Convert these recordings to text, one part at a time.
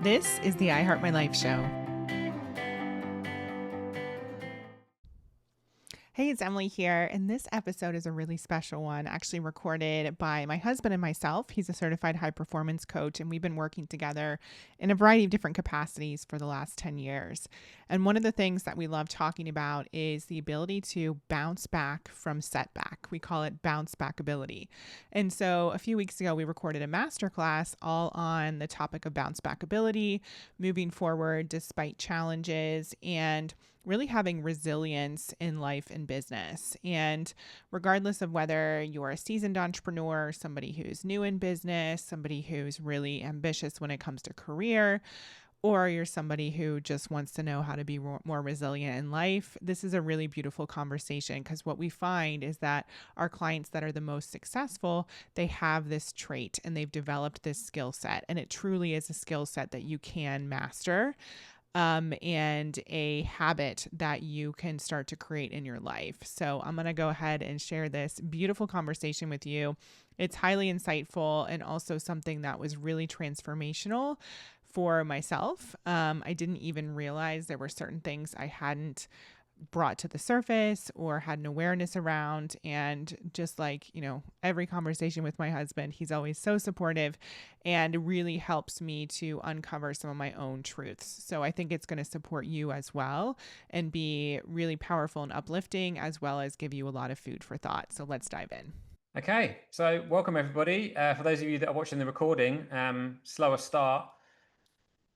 This is the I Heart My Life show. Hey, it's Emily here, and this episode is a really special one, actually recorded by my husband and myself. He's a certified high performance coach, and we've been working together in a variety of different capacities for the last 10 years. And one of the things that we love talking about is the ability to bounce back from setback. We call it bounce backability. And so a few weeks ago, we recorded a masterclass all on the topic of bounce backability, moving forward despite challenges, and really having resilience in life and business. And regardless of whether you're a seasoned entrepreneur, somebody who's new in business, somebody who's really ambitious when it comes to career, or you're somebody who just wants to know how to be more resilient in life, this is a really beautiful conversation, because what we find is that our clients that are the most successful, they have this trait and they've developed this skill set. And it truly is a skill set that you can master. And a habit that you can start to create in your life. So I'm going to go ahead and share this beautiful conversation with you. It's highly insightful and also something that was really transformational for myself. I didn't even realize there were certain things I hadn't brought to the surface or had an awareness around. And just like, every conversation with my husband, he's always so supportive and really helps me to uncover some of my own truths. So I think it's going to support you as well and be really powerful and uplifting, as well as give you a lot of food for thought. So let's dive in. Okay, so welcome everybody. For those of you that are watching the recording, slower start.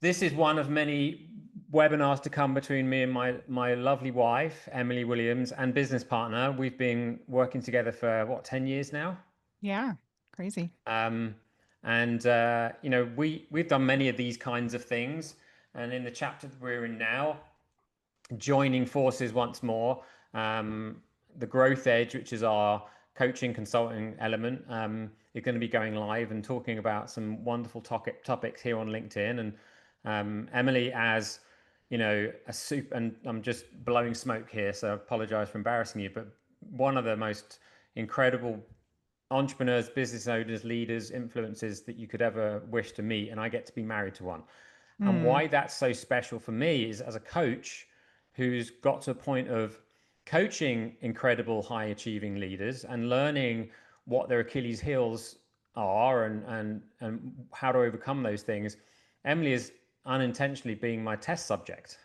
This is one of many webinars to come between me and my lovely wife, Emily Williams, and business partner. We've been working together for 10 years now? Yeah, crazy. We've done many of these kinds of things. And in the chapter that we're in now, joining forces once more, the Growth Edge, which is our coaching consulting element, is going to be going live and talking about some wonderful topics here on LinkedIn. And Emily, as and I'm just blowing smoke here, so I apologize for embarrassing you, but one of the most incredible entrepreneurs, business owners, leaders, influencers that you could ever wish to meet, and I get to be married to one. And why that's so special for me is, as a coach who's got to a point of coaching incredible high achieving leaders and learning what their Achilles heels are and how to overcome those things, Emily is unintentionally being my test subject.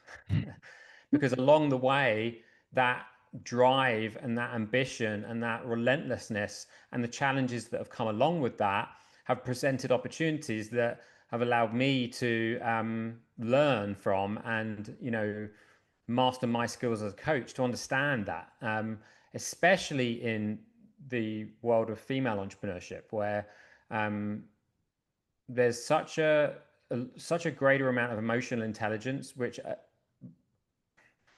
Because along the way, that drive and that ambition and that relentlessness and the challenges that have come along with that have presented opportunities that have allowed me to learn from and master my skills as a coach, to understand that, especially in the world of female entrepreneurship, where there's such a greater amount of emotional intelligence, which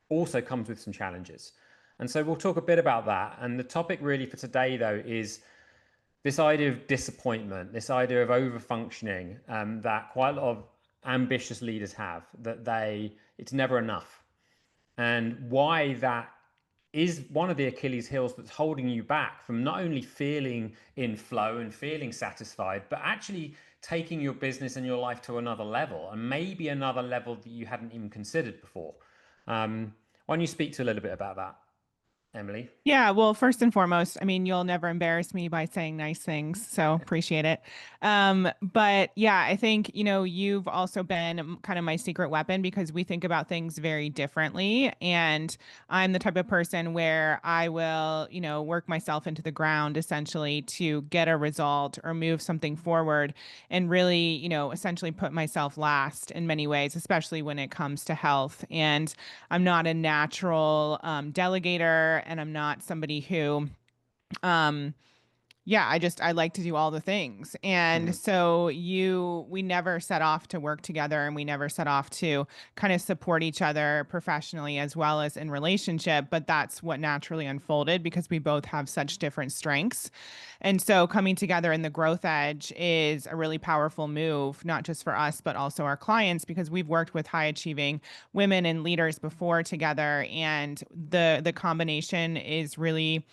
also comes with some challenges. And so we'll talk a bit about that. And the topic really for today, though, is this idea of disappointment, this idea of over-functioning, that quite a lot of ambitious leaders have, that it's never enough. And why that is one of the Achilles heels that's holding you back from not only feeling in flow and feeling satisfied, but actually taking your business and your life to another level, and maybe another level that you hadn't even considered before. Why don't you speak to a little bit about that, Emily? Yeah, well, first and foremost, you'll never embarrass me by saying nice things, so appreciate it. But yeah, I think, you've also been kind of my secret weapon, because we think about things very differently. And I'm the type of person where I will, work myself into the ground essentially to get a result or move something forward, and really, essentially put myself last in many ways, especially when it comes to health. And I'm not a natural delegator, and I'm not somebody who I like to do all the things. And so we never set off to work together, and we never set off to kind of support each other professionally as well as in relationship. But that's what naturally unfolded, because we both have such different strengths. And so coming together in the Growth Edge is a really powerful move, not just for us, but also our clients, because we've worked with high achieving women and leaders before together. And the combination is really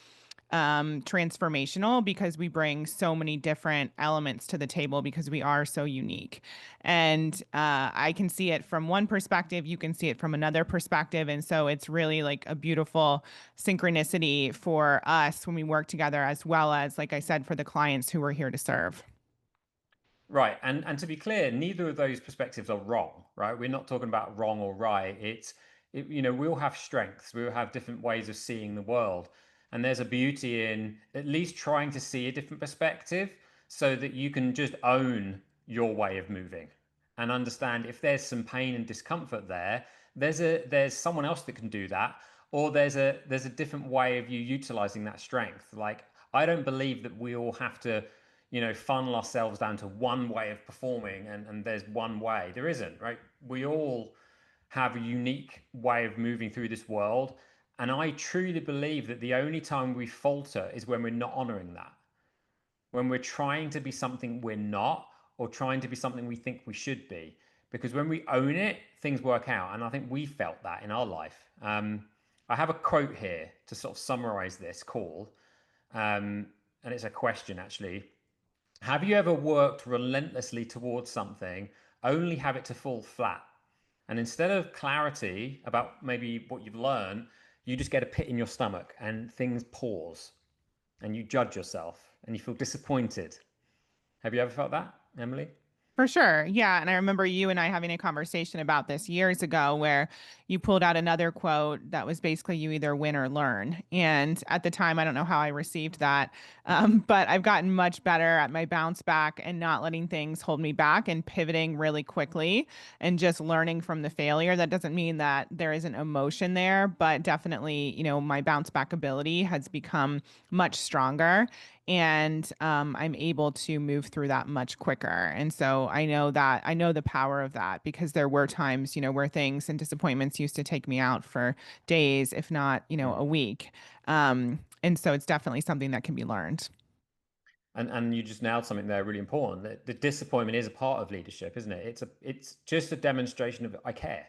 transformational because we bring so many different elements to the table because we are so unique. And I can see it from one perspective, you can see it from another perspective. And so it's really like a beautiful synchronicity for us when we work together, as well as, like I said, for the clients who we're here to serve. Right. And to be clear, neither of those perspectives are wrong, right? We're not talking about wrong or right. We all have strengths. We all have different ways of seeing the world. And there's a beauty in at least trying to see a different perspective so that you can just own your way of moving and understand if there's some pain and discomfort there, there's someone else that can do that, or there's a different way of you utilizing that strength. Like I don't believe that we all have to funnel ourselves down to one way of performing and there's one way. There isn't, right? We all have a unique way of moving through this world. And I truly believe that the only time we falter is when we're not honoring that. When we're trying to be something we're not, or trying to be something we think we should be. Because when we own it, things work out. And I think we felt that in our life. I have a quote here to sort of summarize this call. And it's a question actually. Have you ever worked relentlessly towards something, only have it to fall flat? And instead of clarity about maybe what you've learned, you just get a pit in your stomach and things pause and you judge yourself and you feel disappointed. Have you ever felt that, Emily? For sure. Yeah. And I remember you and I having a conversation about this years ago where you pulled out another quote that was basically you either win or learn. And at the time, I don't know how I received that, but I've gotten much better at my bounce back and not letting things hold me back and pivoting really quickly and just learning from the failure. That doesn't mean that there isn't emotion there, but definitely, my bounce back ability has become much stronger, and I'm able to move through that much quicker. And so I know the power of that because there were times, where things and disappointments used to take me out for days, if not, a Mm. week. And so it's definitely something that can be learned. And you just nailed something there really important. The disappointment is a part of leadership, isn't it? It's just a demonstration of I care.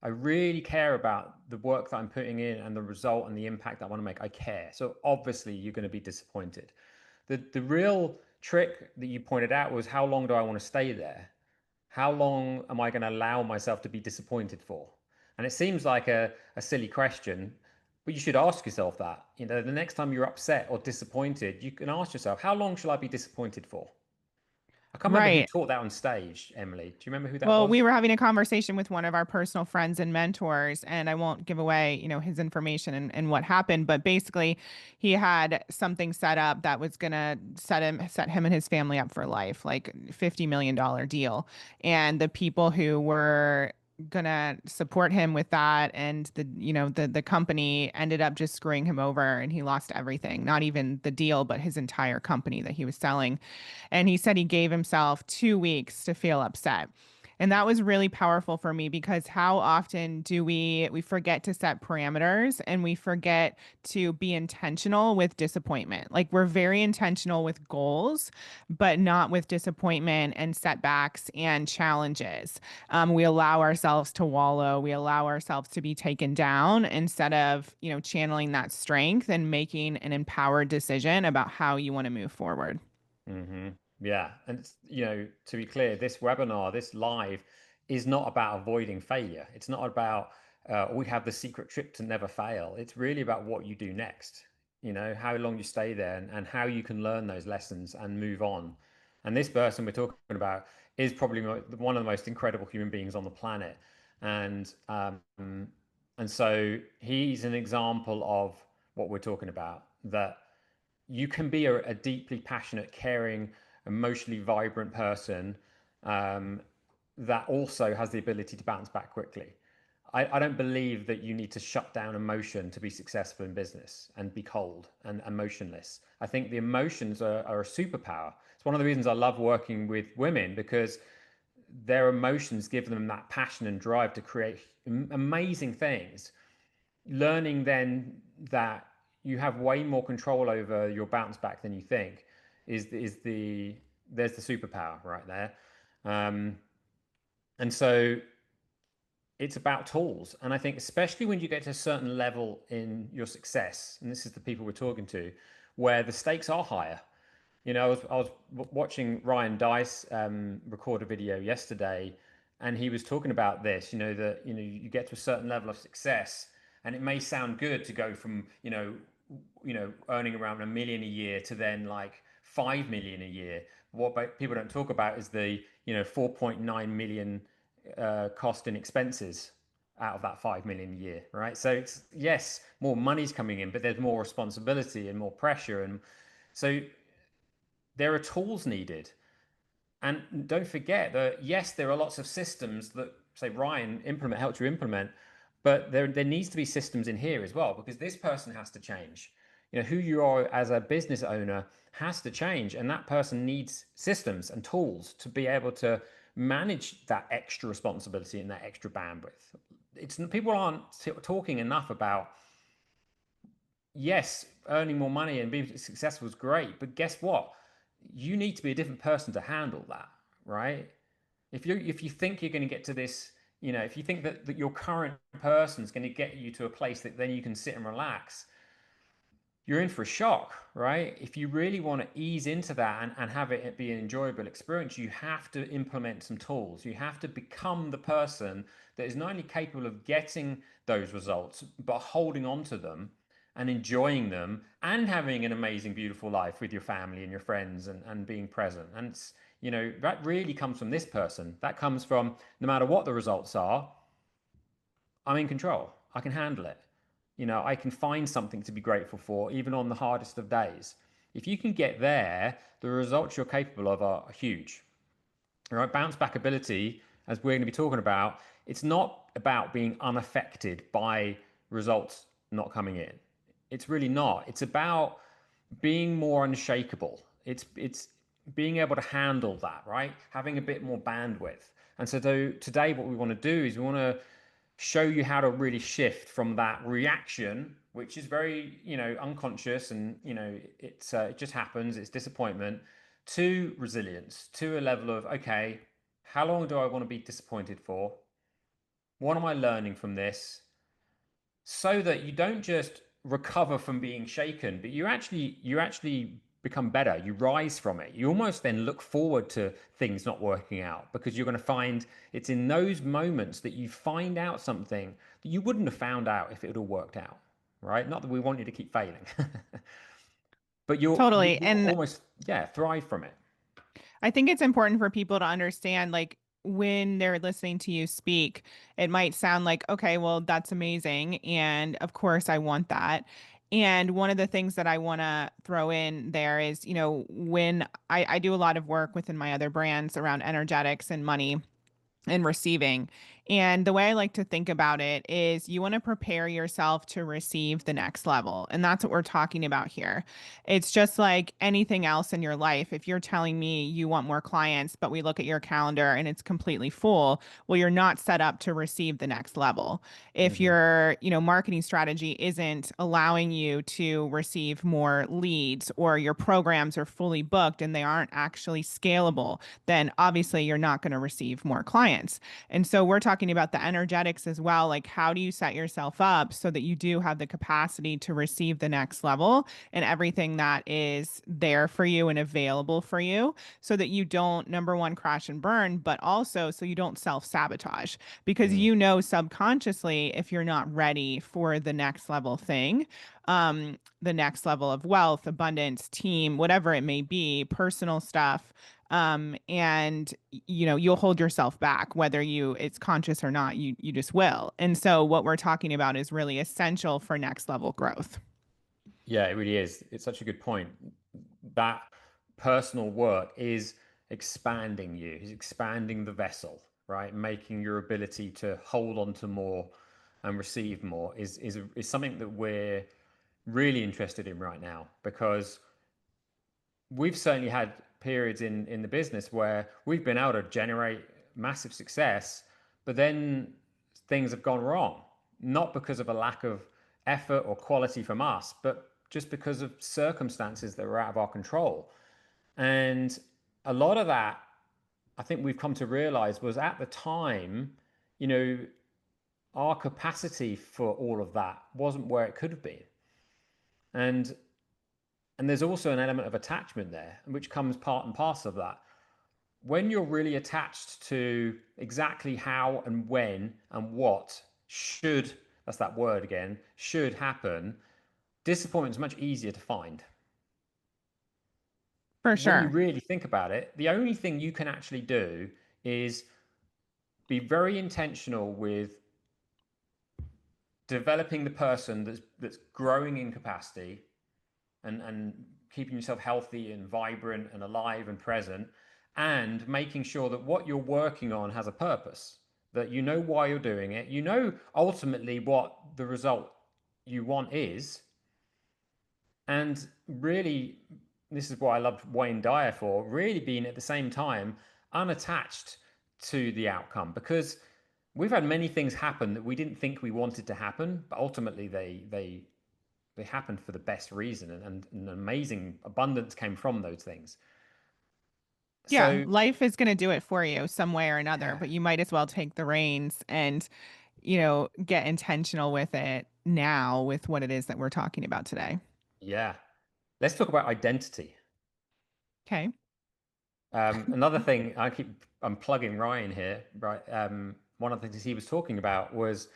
I really care about the work that I'm putting in and the result and the impact that I want to make. I care. So obviously you're going to be disappointed. The real trick that you pointed out was how long do I want to stay there? How long am I going to allow myself to be disappointed for? And it seems like a silly question, but you should ask yourself that. The next time you're upset or disappointed, you can ask yourself, how long shall I be disappointed for? I can't remember who Right. taught that on stage, Emily. Do you remember who that Well, we was? were having a conversation with one of our personal friends and mentors, and I won't give away, his information and what happened, but basically he had something set up that was gonna set him and his family up for life, like $50 million deal. And the people who were gonna support him with that and the company ended up just screwing him over and he lost everything, not even the deal, but his entire company that he was selling. And he said he gave himself 2 weeks to feel upset. And that was really powerful for me because how often do we forget to set parameters and we forget to be intentional with disappointment. Like we're very intentional with goals, but not with disappointment and setbacks and challenges. We allow ourselves to wallow, we allow ourselves to be taken down instead of, channeling that strength and making an empowered decision about how you want to move forward. Hmm. Yeah. And, to be clear, this webinar, this live is not about avoiding failure. It's not about, we have the secret trip to never fail. It's really about what you do next, how long you stay there and how you can learn those lessons and move on. And this person we're talking about is probably one of the most incredible human beings on the planet. And so he's an example of what we're talking about, that you can be a deeply passionate, caring, emotionally vibrant person um, that also has the ability to bounce back quickly. I don't believe that you need to shut down emotion to be successful in business and be cold and emotionless. I think the emotions are a superpower. It's one of the reasons I love working with women because their emotions give them that passion and drive to create amazing things. Learning then that you have way more control over your bounce back than you think is the there's the superpower right there. Um, and so it's about tools. And I think, especially when you get to a certain level in your success, and this is the people we're talking to, where the stakes are higher. I was watching Ryan Dice record a video yesterday, and he was talking about this. That you get to a certain level of success, and it may sound good to go from earning around 1 million a year to then like 5 million a year. What people don't talk about is the 4.9 million cost in expenses out of that 5 million a year, right? So it's, yes, more money's coming in, but there's more responsibility and more pressure, and so there are tools needed. And don't forget that, yes, there are lots of systems that, say, Ryan helped you implement, but there needs to be systems in here as well, because this person has to change. Who you are as a business owner has to change, and that person needs systems and tools to be able to manage that extra responsibility and that extra bandwidth. People aren't talking enough about, yes, earning more money and being successful is great, but guess what? You need to be a different person to handle that, right? If you think you're going to get to this, if you think that your current person is going to get you to a place that then you can sit and relax, you're in for a shock, right? If you really want to ease into that and have it be an enjoyable experience, you have to implement some tools. You have to become the person that is not only capable of getting those results, but holding on to them and enjoying them and having an amazing, beautiful life with your family and your friends, and being present. And that really comes from this person. That comes from, no matter what the results are, I'm in control. I can handle it. I can find something to be grateful for, even on the hardest of days. If you can get there, the results you're capable of are huge. All right, bounce back ability, as we're going to be talking about, it's not about being unaffected by results not coming in. It's really not. It's about being more unshakable. It's being able to handle that, right? Having a bit more bandwidth. And so today, what we want to do is we want to show you how to really shift from that reaction, which is very, unconscious, and it just happens, it's disappointment, to resilience, to a level of, okay, how long do I want to be disappointed for? What am I learning from this? So that you don't just recover from being shaken, but you actually become better. You rise from it. You almost then look forward to things not working out, because you're going to find it's in those moments that you find out something that you wouldn't have found out if it had all worked out, right? Not that we want you to keep failing, but you Totally. will And almost, yeah, thrive from it. I think it's important for people to understand, like, when they're listening to you speak, it might sound like, okay, well, that's amazing. And of course, I want that. And one of the things that I want to throw in there is, when I do a lot of work within my other brands around energetics and money and receiving. And the way I like to think about it is you want to prepare yourself to receive the next level. And that's what we're talking about here. It's just like anything else in your life. If you're telling me you want more clients, but we look at your calendar and it's completely full, well, you're not set up to receive the next level. If Mm-hmm. your, marketing strategy isn't allowing you to receive more leads, or your programs are fully booked and they aren't actually scalable, then obviously you're not going to receive more clients. And so we're talking about the energetics as well. Like, how do you set yourself up so that you do have the capacity to receive the next level and everything that is there for you and available for you, so that you don't, number one, crash and burn, but also so you don't self sabotage, because Mm-hmm. subconsciously, if you're not ready for the next level thing, the next level of wealth, abundance, team, whatever it may be, personal stuff, and you'll hold yourself back, whether it's conscious or not. You just will. And so what we're talking about is really essential for next level growth. Yeah, it really is. It's such a good point. That personal work is expanding you, is expanding the vessel, right? Making your ability to hold on to more and receive more is something that we're really interested in right now, because we've certainly had periods in the business where we've been able to generate massive success, but then things have gone wrong, not because of a lack of effort or quality from us, but just because of circumstances that were out of our control. And a lot of that, I think we've come to realize, was at the time, you know, our capacity for all of that wasn't where it could have been. And there's also an element of attachment there, which comes part and parcel of that. When you're really attached to exactly how and when and what should, that's that word again, should happen, disappointment is much easier to find. For When you sure. really think about it, the only thing you can actually do is be very intentional with developing the person that's growing in capacity, and keeping yourself healthy and vibrant and alive and present, and making sure that what you're working on has a purpose, that you know why you're doing it, you know ultimately what the result you want is. And really, this is what I loved Wayne Dyer for, really being at the same time unattached to the outcome, because we've had many things happen that we didn't think we wanted to happen, but ultimately they happened for the best reason, and an amazing abundance came from those things. Yeah, So life is going to do it for you some way or another, yeah, but you might as well take the reins and, get intentional with it now with what it is that we're talking about today. yeah. Let's talk about identity. Okay. Another thing I'm plugging Ryan here, right? One of the things he was talking about was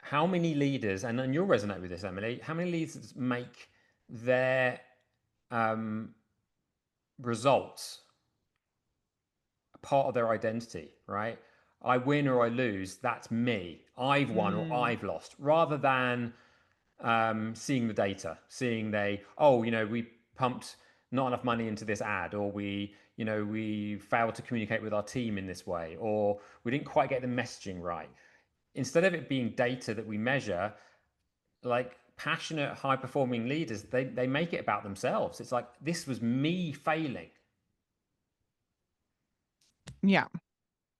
how many leaders, and you'll resonate with this, Emily, how many leaders make their um, results part of their identity, right? I win or I lose, that's me. I've won or Mm, I've lost, rather than seeing the data, seeing we pumped not enough money into this ad, or we failed to communicate with our team in this way, or we didn't quite get the messaging right. Instead of it being data that we measure, like passionate, high performing leaders, they make it about themselves. It's like, this was me failing. yeah.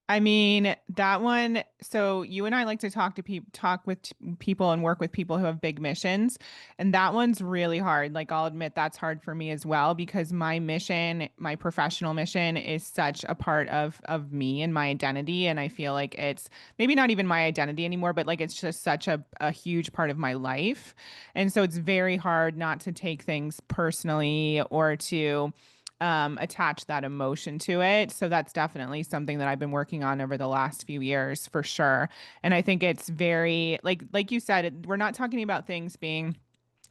I mean, that one, so you and I like to talk with people and work with people who have big missions, and that one's really hard. Like I'll admit that's hard for me as well because my mission, my professional mission is such a part of me and my identity, and I feel like it's maybe not even my identity anymore, but like it's just such a huge part of my life. And so it's very hard not to take things personally or to attach that emotion to it. So that's definitely something that I've been working on over the last few years for sure. And I think it's very like you said, we're not talking about things being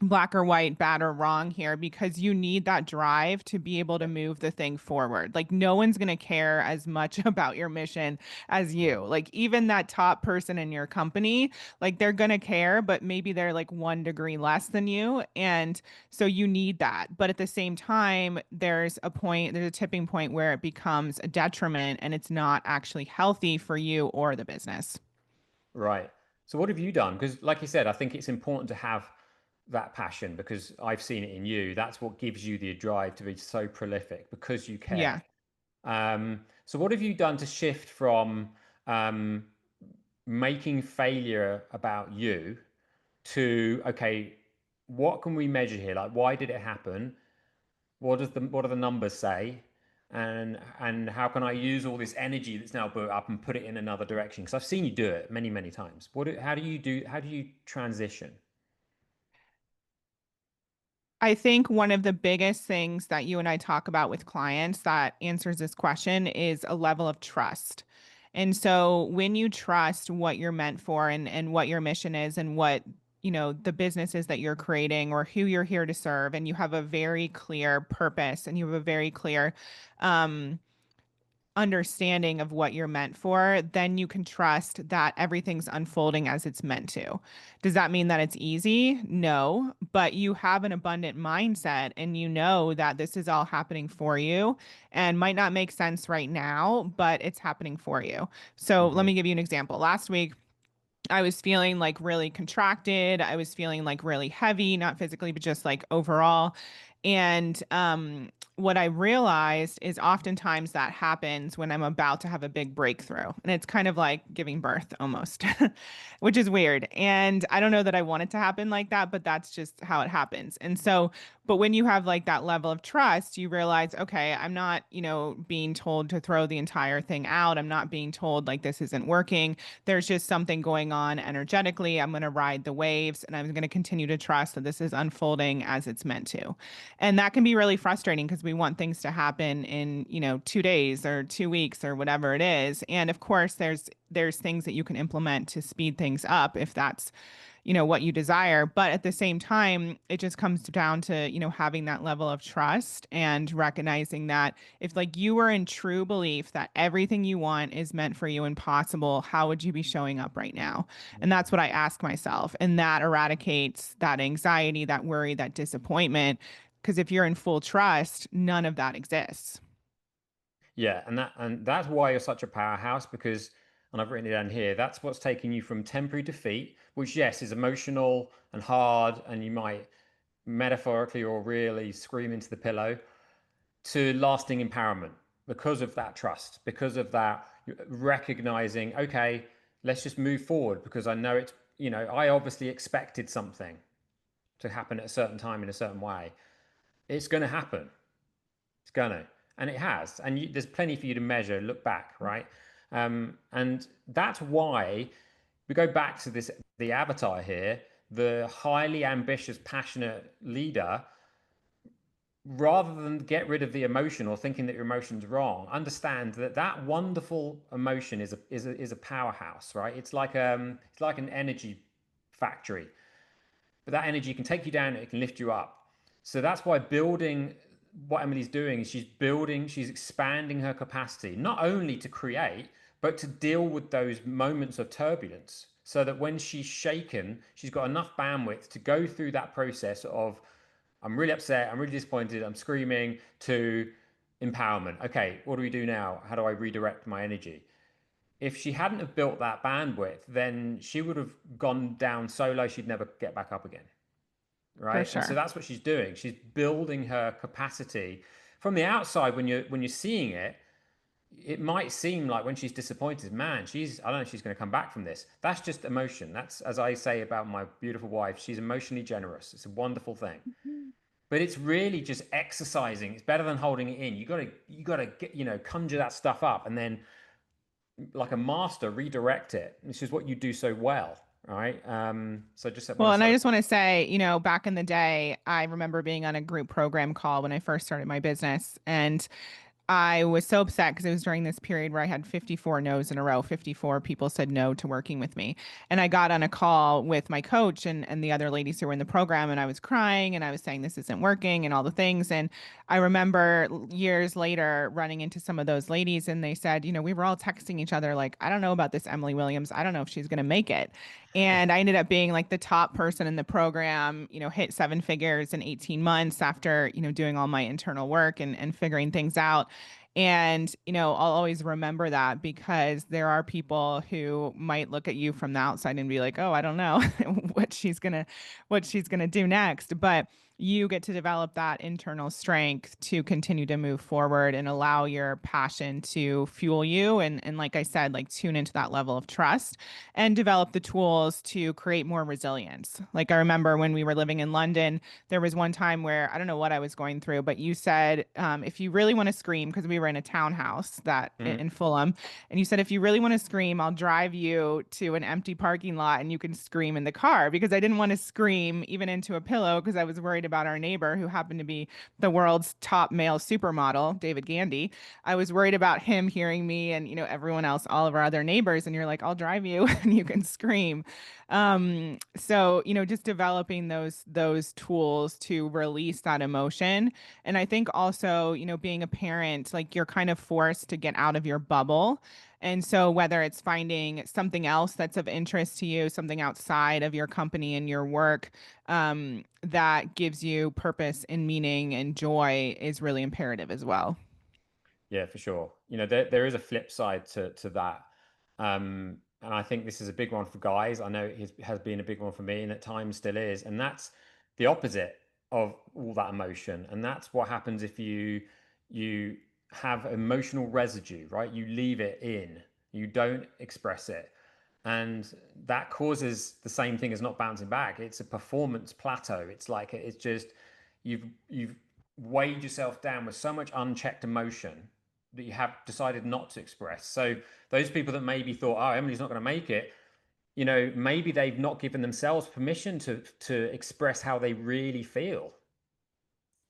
black or white, bad or wrong here because you need that drive to be able to Yep. move the thing forward. Like no one's going to care as much about your mission as you. Like even that top person in your company, like they're going to care, but maybe they're like 1 degree less than you. And so you need that. But at the same time, there's a tipping point where it becomes a detriment and it's not actually healthy for you or the business. Right. So what have you done? Because like you said, I think it's important to have that passion, because I've seen it in you. That's what gives you the drive to be so prolific, because you care. Yeah. So what have you done to shift from um, making failure about you to, okay, what can we measure here? Like, why did it happen? What do the numbers say? And how can I use all this energy that's now built up and put it in another direction? Because I've seen you do it many, many times. How do you transition? I think one of the biggest things that you and I talk about with clients that answers this question is a level of trust. And so when you trust what you're meant for and what your mission is and what, the business is that you're creating or who you're here to serve, and you have a very clear purpose and you have a very clear um understanding of what you're meant for, then you can trust that everything's unfolding as it's meant to. Does that mean that it's easy? No, but you have an abundant mindset and you know that this is all happening for you and might not make sense right now, but it's happening for you. So let Hmm. me give you an example. Last week, I was feeling like really contracted. I was feeling like really heavy, not physically, but just like overall. And what I realized is oftentimes that happens when I'm about to have a big breakthrough. And it's kind of like giving birth almost, which is weird. And I don't know that I want it to happen like that, but that's just how it happens. And so But when you have like that level of trust, you realize, okay, I'm not, being told to throw the entire thing out. I'm not being told like this isn't working. There's just something going on energetically. I'm going to ride the waves and I'm going to continue to trust that this is unfolding as it's meant to. And that can be really frustrating because we want things to happen in, 2 days or 2 weeks or whatever it is. And of course, there's things that you can implement to speed things up if that's what you desire. But at the same time, it just comes down to, having that level of trust and recognizing that if like you were in true belief that everything you want is meant for you and possible, how would you be showing up right now? And that's what I ask myself. And that eradicates that anxiety, that worry, that disappointment. Because if you're in full trust, none of that exists. Yeah, and that's why you're such a powerhouse because, and I've written it down here, that's what's taking you from temporary defeat, which yes is emotional and hard, and you might metaphorically or really scream into the pillow, to lasting empowerment because of that trust, because of that recognizing, okay, let's just move forward because I know it's, I obviously expected something to happen at a certain time in a certain way. It's going to happen. It's gonna, and it has, and there's plenty for you to measure. Look back, right? And that's why we go back to this the avatar here, the highly ambitious, passionate leader. Rather than get rid of the emotion or thinking that your emotion's wrong, understand that that wonderful emotion is a powerhouse, right? It's like an energy factory, but that energy can take you down, it can lift you up. So that's why building what Emily's doing is she's expanding her capacity, not only to create, but to deal with those moments of turbulence. So that when she's shaken, she's got enough bandwidth to go through that process of, I'm really upset, I'm really disappointed, I'm screaming, to empowerment. Okay, what do we do now? How do I redirect my energy? If she hadn't have built that bandwidth, then she would have gone down so low she'd never get back up again, For right? And so sure. that's what she's doing. She's building her capacity. From the outside, when you're seeing it, it might seem like when she's disappointed, man, I don't know if she's going to come back from this. That's just emotion. That's, as I say about my beautiful wife, she's emotionally generous. It's a wonderful thing. But it's really just exercising. It's better than holding it in. You gotta get, conjure that stuff up and then like a master redirect it. This is what you do so well, right? So just want Well, to and I say, just want to say, back in the day, I remember being on a group program call when I first started my business. And I was so upset because it was during this period where I had 54 no's in a row. 54 people said no to working with me. And I got on a call with my coach and the other ladies who were in the program, and I was crying and I was saying this isn't working and all the things. And I remember years later running into some of those ladies and they said, we were all texting each other like, I don't know about this Emily Williams. I don't know if she's going to make it. And I ended up being like the top person in the program, hit 7 figures in 18 months after, doing all my internal work and figuring things out. And, I'll always remember that because there are people who might look at you from the outside and be like, oh, I don't know what she's gonna do next. But you get to develop that internal strength to continue to move forward and allow your passion to fuel you. And like I said, like tune into that level of trust and develop the tools to create more resilience. Like I remember when we were living in London, there was one time where I don't know what I was going through, but you said, if you really want to scream, because we were in a townhouse that mm, in Fulham, and you said, if you really want to scream, I'll drive you to an empty parking lot and you can scream in the car because I didn't want to scream even into a pillow because I was worried about our neighbor who happened to be the world's top male supermodel, David Gandy. I was worried about him hearing me and, everyone else, all of our other neighbors. And you're like, I'll drive you and you can scream. So, just developing those tools to release that emotion. And I think also, being a parent, like you're kind of forced to get out of your bubble. And so whether it's finding something else that's of interest to you, something outside of your company and your work, that gives you purpose and meaning and joy is really imperative as well. yeah, for sure. There is a flip side to that. And I think this is a big one for guys. I know it has been a big one for me and at times still is. And that's the opposite of all that emotion. And that's what happens if you have emotional residue, right? You leave it in, you don't express it. And that causes the same thing as not bouncing back. It's a performance plateau. It's like it's just you've weighed yourself down with so much unchecked emotion that you have decided not to express. So those people that maybe thought, oh, Emily's not going to make it, maybe they've not given themselves permission to express how they really feel,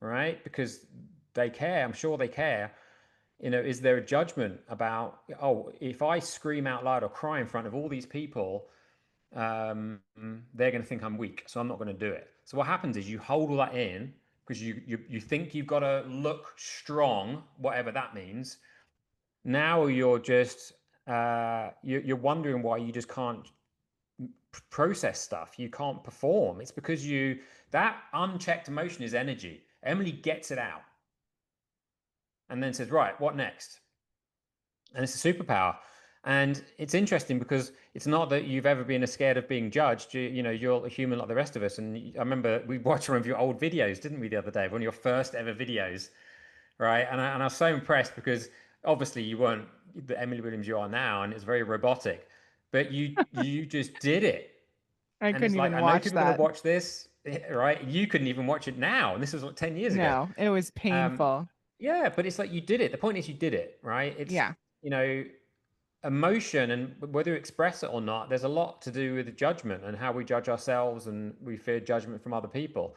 right? Because they care. I'm sure they care. Is there a judgment about, oh, if I scream out loud or cry in front of all these people, um, they're going to think I'm weak, so I'm not going to do it. So what happens is you hold all that in because you think you've got to look strong, whatever that means. Now you're just you're wondering why you just can't process stuff. You can't perform. It's because that unchecked emotion is energy. Emily gets it out and then says, right, what next? And it's a superpower. And it's interesting because it's not that you've ever been scared of being judged. You're a human like the rest of us. And I remember we watched one of your old videos, didn't we, the other day? One of your first ever videos, right? And I was so impressed because obviously you weren't the Emily Williams you are now, and it's very robotic, but you just did it. I And it's couldn't like, even I know watch people are going that. to watch this, right? You couldn't even watch it now, and this was like 10 years ago. No, it was Um, painful. yeah, but it's like you did it. The point is you did it, right? It's Yeah. you know emotion, and whether you express it or not, there's a lot to do with judgment and how we judge ourselves, and we fear judgment from other people.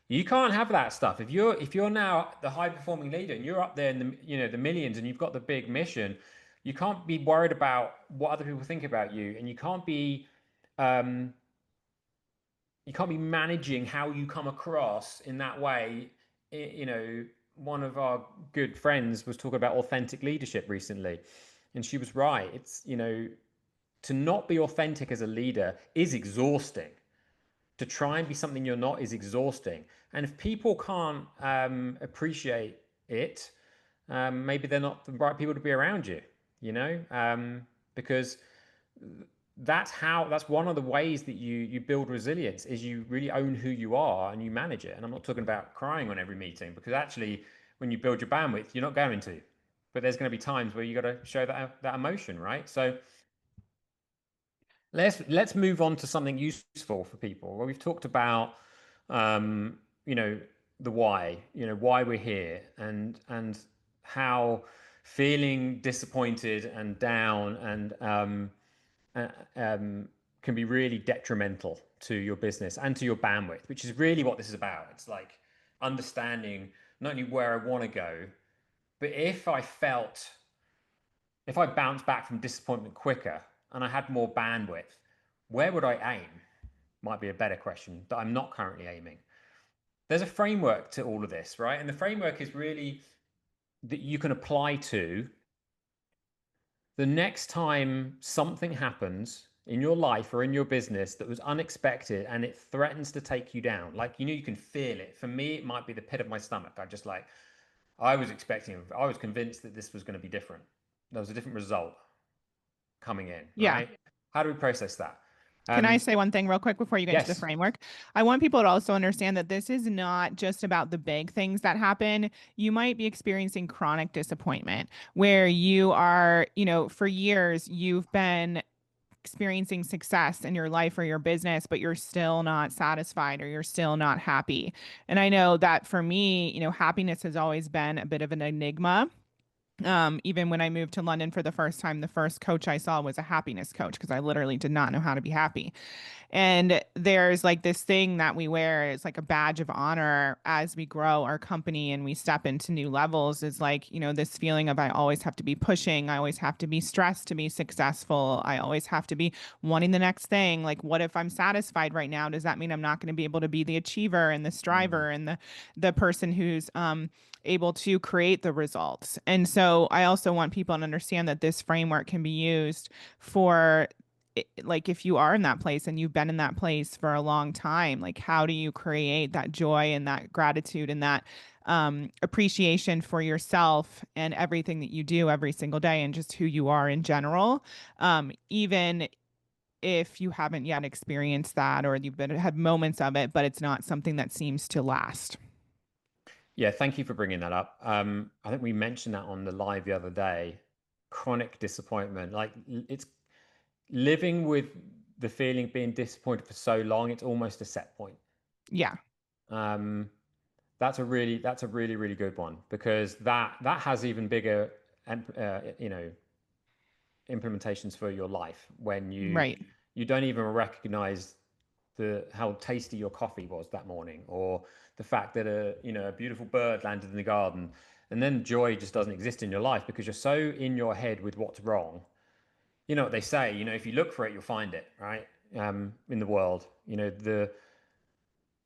You can't have that stuff if you're now the high performing leader and you're up there in the millions and you've got the big mission. You can't be worried about what other people think about you, and um, you can't be managing how you come across in that way. One of our good friends was talking about authentic leadership recently, and she was right. It's to not be authentic as a leader is exhausting. To try and be something you're not is exhausting. And if people can't appreciate it, maybe they're not the right people to be around you. Because that's one of the ways that you build resilience is you really own who you are and you manage it. And I'm not talking about crying on every meeting, because actually when you build your bandwidth, you're not going to. But there's going to be times where you got to show that emotion, right? So let's move on to something useful for people. Well, we've talked about um, you know the why, why we're here, and how feeling disappointed and down and uh, can be really detrimental to your business and to your bandwidth, which is really what this is about. It's like understanding not only where I want to go, but if I bounced back from disappointment quicker and I had more bandwidth, where would I aim? Might be a better question that I'm not currently aiming. There's a framework to all of this, right? And the framework is really that you can apply to the next time something happens in your life or in your business that was unexpected and it threatens to take you down. Like, you can feel it. For me, it might be the pit of my stomach. I was convinced that this was going to be different. There was a different result coming in, Yeah. right? How do we process that? Can I Um, say one thing real quick before you get into the yes. framework? I want people to also understand that this is not just about the big things that happen. You might be experiencing chronic disappointment where you are, for years, you've been experiencing success in your life or your business, but you're still not satisfied or you're still not happy. And I know that for me, happiness has always been a bit of an enigma. Even when I moved to London for the first time, the first coach I saw was a happiness coach because I literally did not know how to be happy. And there's like this thing that we wear, it's like a badge of honor as we grow our company and we step into new levels. Is like, this feeling of I always have to be pushing, I always have to be stressed to be successful, I always have to be wanting the next thing. Like, what if I'm satisfied right now? Does that mean I'm not going to be able to be the achiever and the Mm. striver and the person who's able to create the results? And so I also want people to understand that this framework can be used for like if you are in that place and you've been in that place for a long time, like how do you create that joy and that gratitude and that appreciation for yourself and everything that you do every single day and just who you are in general, even if you haven't yet experienced that or you've had moments of it, but it's not something that seems to last. Yeah, thank you for bringing that up. I think we mentioned that on the live the other day. Chronic disappointment, like it's living with the feeling of being disappointed for so long, it's almost a set point. Yeah. Um, That's a really, really good one, because that has even bigger, you know, implementations for your life when Right. you don't even recognize the how tasty your coffee was that morning, or the fact that a beautiful bird landed in the garden, and then joy just doesn't exist in your life because you're so in your head with what's wrong. You know what they say, if you look for it, you'll find it, right? In the world,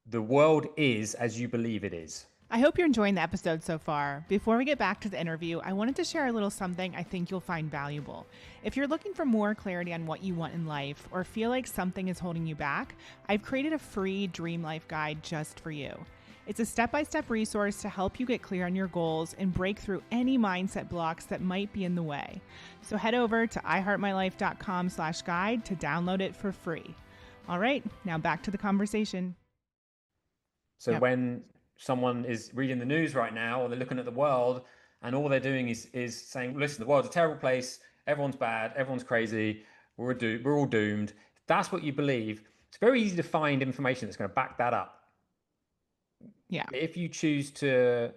the world is as you believe it is. I hope you're enjoying the episode so far. Before we get back to the interview, I wanted to share a little something I think you'll find valuable. If you're looking for more clarity on what you want in life or feel like something is holding you back, I've created a free Dream Life Guide just for you. It's a step-by-step resource to help you get clear on your goals and break through any mindset blocks that might be in the way. So head over to iheartmylife.com/guide to download it for free. All right, now back to the conversation. So Yep. when someone is reading the news right now, or they're looking at the world, and all they're doing is saying, "Listen, the world's a terrible place. Everyone's bad. Everyone's crazy. We're all doomed." If that's what you believe, it's very easy to find information that's going to back that up. Yeah. If you choose to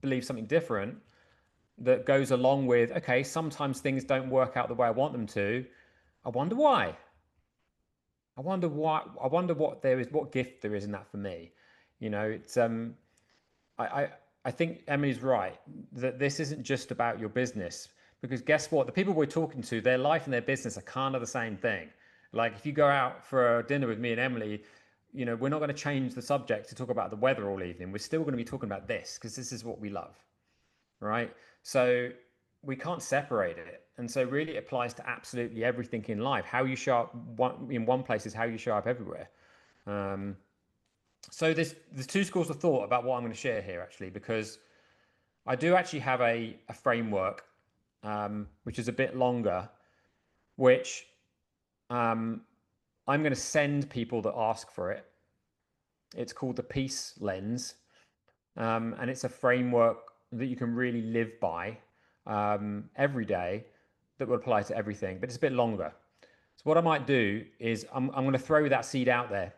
believe something different that goes along with, okay, sometimes things don't work out the way I want them to. I wonder why. I wonder why. I wonder what there is, what gift there is in that for me. It's I, I I think Emily's right that this isn't just about your business, because guess what? The people we're talking to, their life and their business are kind of the same thing. Like if you go out for a dinner with me and Emily, we're not going to change the subject to talk about the weather all evening. We're still going to be talking about this because this is what we love, right? So we can't separate it. And so really it applies to absolutely everything in life. How you show up in one place is how you show up everywhere. Um, so there's two schools of thought about what I'm going to share here, actually, because I do actually have a framework, which is a bit longer, which um, I'm going to send people that ask for it. It's called the Peace Lens, and it's a framework that you can really live by every day, that will apply to everything, but it's a bit longer. So what I might do is I'm going to throw that seed out there.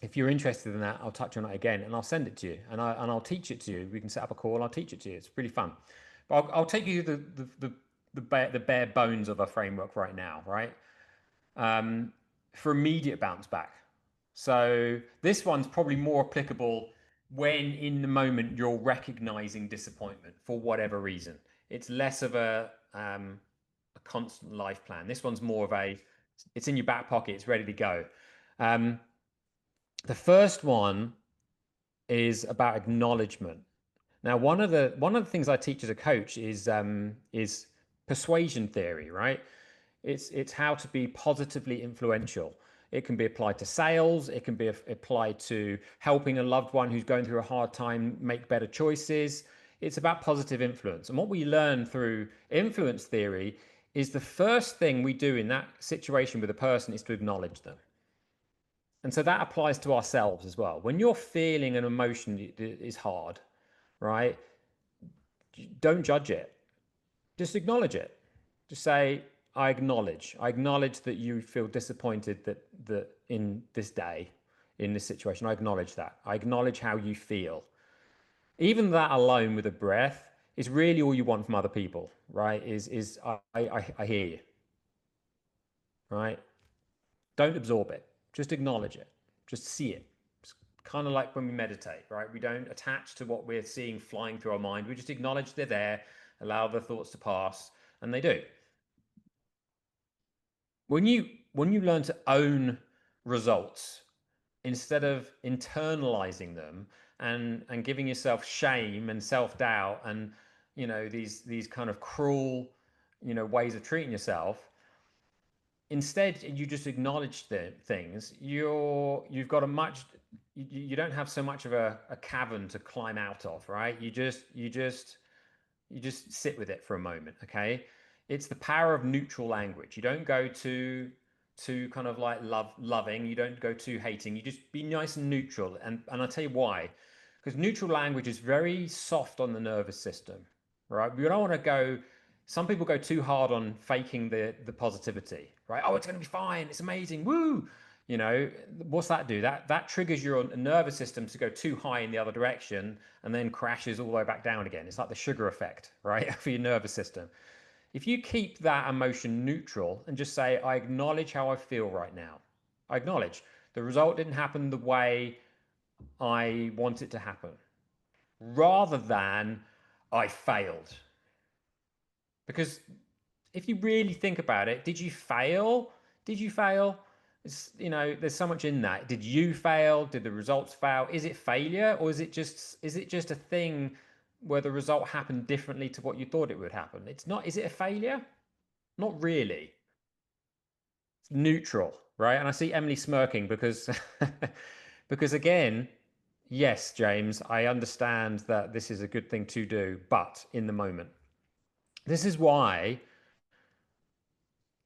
If you're interested in that, I'll touch on it again and I'll send it to you, and I'll teach it to you. We can set up a call and I'll teach it to you. It's pretty fun. But I'll take you the bare bones of a framework right now, right? For immediate bounce back. So this one's probably more applicable when in the moment you're recognizing disappointment for whatever reason. It's less of a constant life plan. This one's more of it's in your back pocket, it's ready to go. The first one is about acknowledgement. Now, one of the things I teach as a coach is persuasion theory, right? It's how to be positively influential. It can be applied to sales. It can be applied to helping a loved one who's going through a hard time make better choices. It's about positive influence. And what we learn through influence theory is the first thing we do in that situation with a person is to acknowledge them. And so that applies to ourselves as well. When you're feeling an emotion that is hard, right? Don't judge it. Just acknowledge it. Just say, I acknowledge. I acknowledge that you feel disappointed that in this day, in this situation. I acknowledge that. I acknowledge how you feel. Even that alone with a breath is really all you want from other people, right? Is I hear you, right? Don't absorb it. Just acknowledge it. Just see it. It's kind of like when we meditate, right? We don't attach to what we're seeing flying through our mind. We just acknowledge they're there, allow the thoughts to pass, and they do. When you learn to own results instead of internalizing them and giving yourself shame and self-doubt and these kind of cruel ways of treating yourself, instead you just acknowledge the things, you've got you don't have so much of a cavern to climb out of, right? You just sit with it for a moment. Okay, it's the power of neutral language. You don't go to kind of like loving, you don't go to hating, you just be nice and neutral. And I'll tell you why. Because neutral language is very soft on the nervous system, right? We don't want to go. Some people go too hard on faking the positivity, right? Oh, it's going to be fine, it's amazing, woo. You know, what's that do? That triggers your nervous system to go too high in the other direction and then crashes all the way back down again. It's like the sugar effect, right? For your nervous system. If you keep that emotion neutral and just say, I acknowledge how I feel right now. I acknowledge the result didn't happen the way I want it to happen, rather than I failed. Because if you really think about it, did you fail? Did you fail? There's so much in that. Did you fail? Did the results fail? Is it failure, or is it just a thing where the result happened differently to what you thought it would happen? It's not. Is it a failure? Not really. It's neutral, right? And I see Emily smirking because because again, yes, James, I understand that this is a good thing to do, but in the moment. This is why,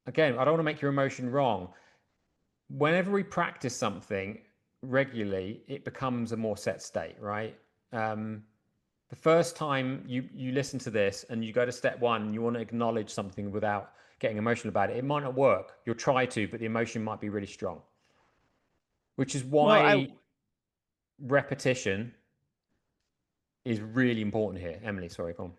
again, I don't want to make your emotion wrong. Whenever we practice something regularly, it becomes a more set state, right? The first time you listen to this and you go to step one and you want to acknowledge something without getting emotional about it, it might not work. You'll try to, but the emotion might be really strong, which is Well, why repetition is really important here. Emily, sorry, go on.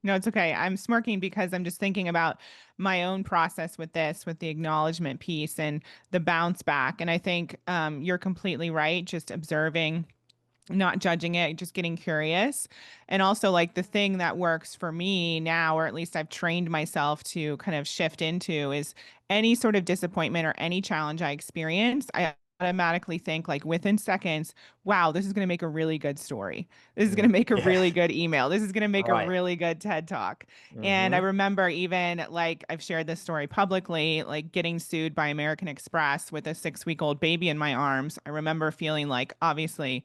no, it's okay. I'm smirking because I'm just thinking about my own process with this, with the acknowledgement piece and the bounce back. And I think you're completely right. Just observing, not judging it, just getting curious. And also, like, the thing that works for me now, or at least I've trained myself to kind of shift into, is any sort of disappointment or any challenge I experience, I automatically think, like, within seconds, wow, this is going to make a really good story. This is going to make a Yeah, really good email. This is going to make a right. really good TED talk. And I Mm-hmm. remember, even like, I've shared this story publicly, like getting sued by American Express with a 6-week-old baby in my arms. I remember feeling like, obviously,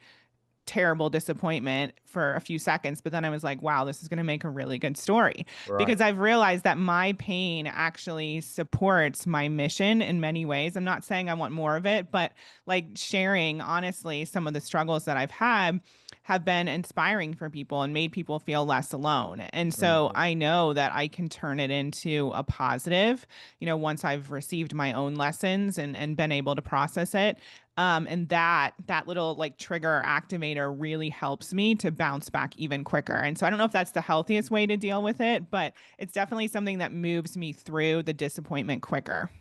terrible disappointment for a few seconds, but then I was like, wow, this is going to make a really good story, Right. because I've realized that my pain actually supports my mission in many ways. I'm not saying I want more of it, but like, sharing honestly some of the struggles that I've had have been inspiring for people and made people feel less alone. And so Mm-hmm. I know that I can turn it into a positive, once I've received my own lessons and been able to process it. And that little, like, trigger activator really helps me to bounce back even quicker. And so I don't know if that's the healthiest way to deal with it, but it's definitely something that moves me through the disappointment quicker.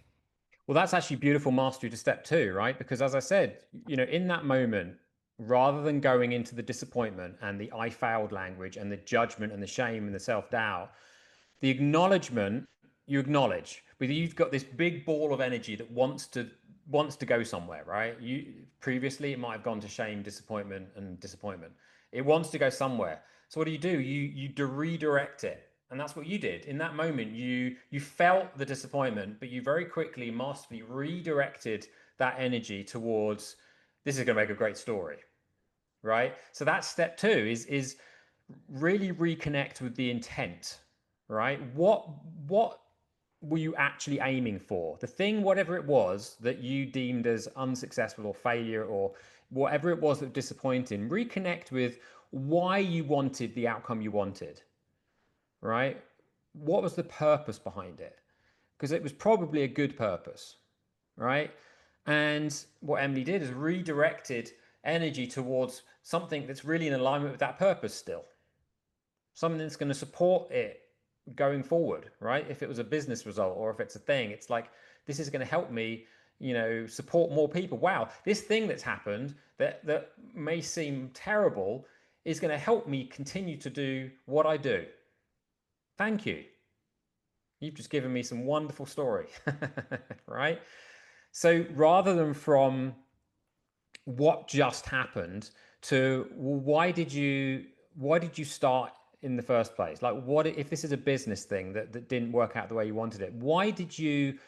Well, that's actually beautiful mastery to step two, right? Because as I said, in that moment, rather than going into the disappointment and the I failed language and the judgment and the shame and the self doubt, the acknowledgement, you acknowledge, but you've got this big ball of energy that wants to go somewhere, right? You previously it might have gone to shame, disappointment, and disappointment. It wants to go somewhere. So what do? You redirect it. And that's what you did. In that moment, you felt the disappointment, but you very quickly, masterfully redirected that energy towards this is going to make a great story, right? So that's step two is really reconnect with the intent, right? What were you actually aiming for? The thing, whatever it was that you deemed as unsuccessful or failure or whatever it was that was disappointing, reconnect with why you wanted the outcome you wanted, right? What was the purpose behind it? Because it was probably a good purpose, right? And what Emily did is redirected energy towards something that's really in alignment with that purpose still, something that's going to support it going forward, right? If it was a business result or if it's a thing, it's like, this is going to help me, support more people. Wow, this thing that's happened that may seem terrible is going to help me continue to do what I do. Thank you. You've just given me some wonderful story, right? So rather than from what just happened to, well, why did you start in the first place? Like, what if this is a business thing that didn't work out the way you wanted it? Why did you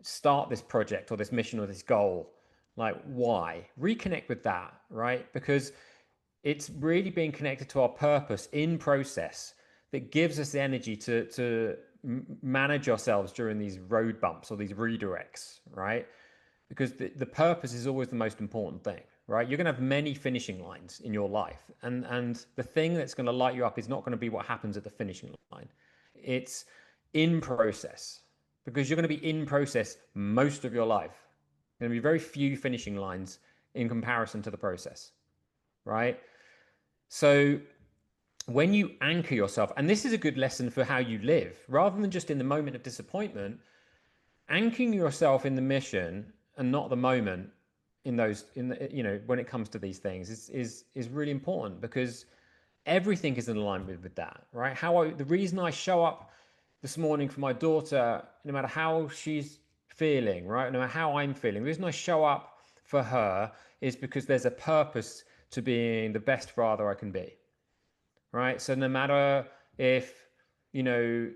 start this project or this mission or this goal? Like, why? Reconnect with that, right? Because it's really being connected to our purpose in process that gives us the energy to manage ourselves during these road bumps or these redirects, right? Because the purpose is always the most important thing, right? You're going to have many finishing lines in your life, and the thing that's going to light you up is not going to be what happens at the finishing line. It's in process, because you're going to be in process most of your life. Going to be very few finishing lines in comparison to the process, right? So when you anchor yourself, and this is a good lesson for how you live, rather than just in the moment of disappointment, anchoring yourself in the mission and not the moment in those, in the, when it comes to these things is really important, because everything is in alignment with that, right? The reason I show up this morning for my daughter, no matter how she's feeling, right? No matter how I'm feeling, the reason I show up for her is because there's a purpose to being the best father I can be, right? So no matter if,